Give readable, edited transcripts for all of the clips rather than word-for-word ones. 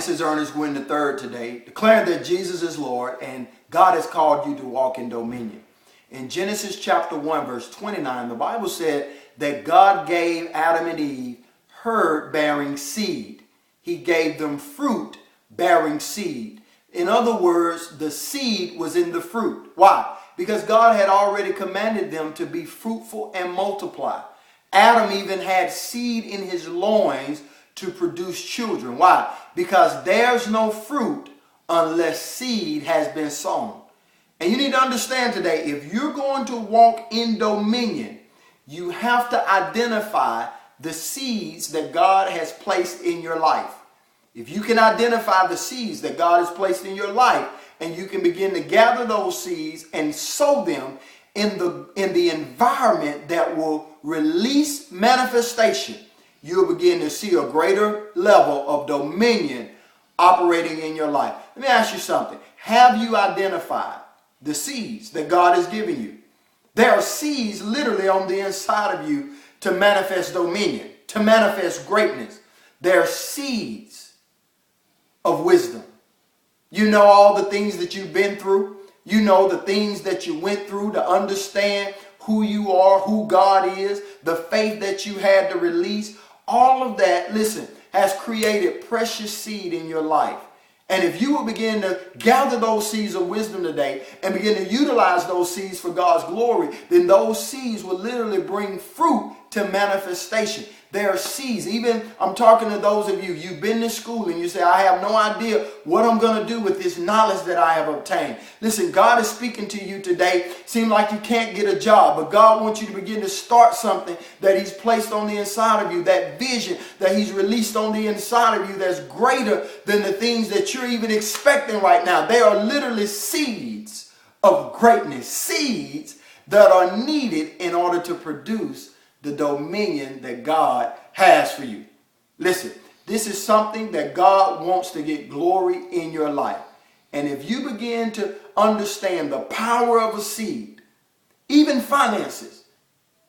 This is Ernest Gwynn III today, declaring that Jesus is Lord and God has called you to walk in dominion. In Genesis chapter 1, verse 29, the Bible said that God gave Adam and Eve herd bearing seed. He gave them fruit bearing seed. In other words, the seed was in the fruit. Why? Because God had already commanded them to be fruitful and multiply. Adam even had seed in his loins to produce children. Why? Because there's no fruit unless seed has been sown. And you need to understand today, if you're going to walk in dominion, you have to identify the seeds that God has placed in your life. If you can identify the seeds that God has placed in your life, and you can begin to gather those seeds and sow them in the environment that will release manifestation, you'll begin to see a greater level of dominion operating in your life. Let me ask you something. Have you identified the seeds that God has given you? There are seeds literally on the inside of you to manifest dominion, to manifest greatness. There are seeds of wisdom. You know all the things that you've been through. You know the things that you went through to understand who you are, who God is, the faith that you had to release. All of that, listen, has created precious seed in your life. And if you will begin to gather those seeds of wisdom today and begin to utilize those seeds for God's glory, then those seeds will literally bring fruit to manifestation. There are seeds. Even I'm talking to those of you, you've been to school and you say, I have no idea what I'm going to do with this knowledge that I have obtained. Listen, God is speaking to you today. Seems like you can't get a job, but God wants you to begin to start something that He's placed on the inside of you, that vision that He's released on the inside of you that's greater than the things that you're even expecting right now. They are literally seeds of greatness, seeds that are needed in order to produce the dominion that God has for you. Listen, this is something that God wants to get glory in your life. And if you begin to understand the power of a seed, even finances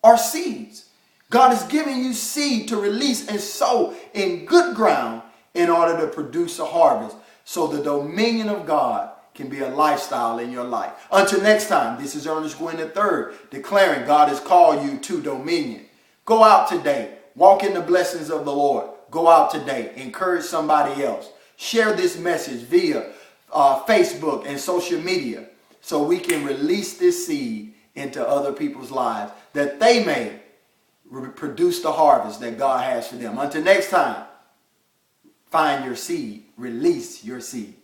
are seeds. God is giving you seed to release and sow in good ground in order to produce a harvest. So the dominion of God can be a lifestyle in your life. Until next time, this is Ernest Gwynn III, declaring God has called you to dominion. Go out today. Walk in the blessings of the Lord. Go out today. Encourage somebody else. Share this message via Facebook and social media so we can release this seed into other people's lives that they may produce the harvest that God has for them. Until next time, find your seed. Release your seed.